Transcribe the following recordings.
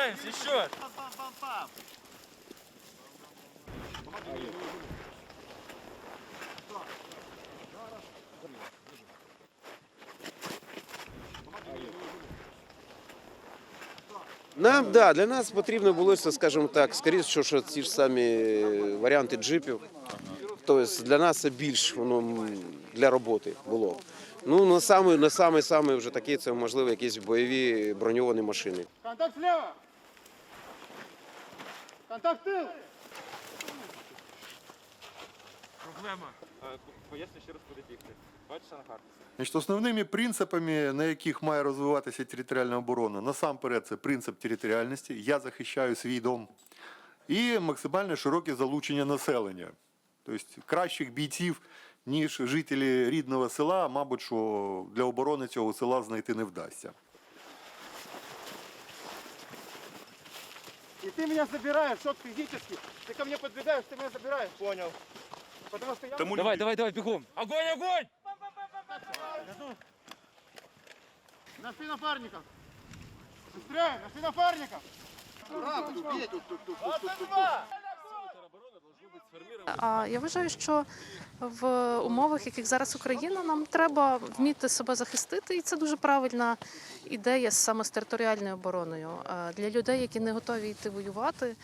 Справляемся, еще! Нам, да, для нас потрібно було, скажімо так, скоріше, що ті ж самі варіанти джипів. Тобто для нас це більш воно для роботи було. Ну, на саме вже такі, це можливо якісь бойові броньовані машини. Контакт слева! Контакт тыл! Проблема. Поясню ще раз, куди бігти. Бачиш на карті? Значить, основними принципами, на яких має розвиватися територіальна оборона, насамперед це принцип територіальності, я захищаю свій дом, і максимально широке залучення населення. Тобто кращих бійців, ніж жителі рідного села, мабуть, що для оборони цього села знайти не вдасться. И ты меня забираешь, шот физически. Ты ко мне подбегаешь, ты меня забираешь. Понял. Потому что я... Давай, бегом! Огонь, огонь! Нашли напарников. Быстрее, нашли напарников. А я вважаю, що в умовах, яких зараз Україна, нам треба вміти себе захистити, і це дуже правильна ідея саме з територіальною обороною. Для людей, які не готові йти воювати,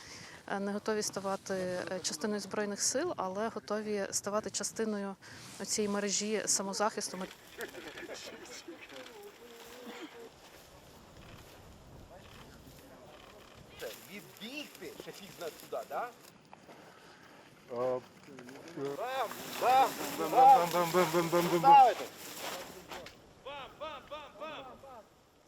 не готові ставати частиною Збройних сил, але готові ставати частиною цієї мережі самозахисту. Відбігти, ще фіг знає туди, так? Бам, бам, бам, бам, бам, бам, бам, бам, бам.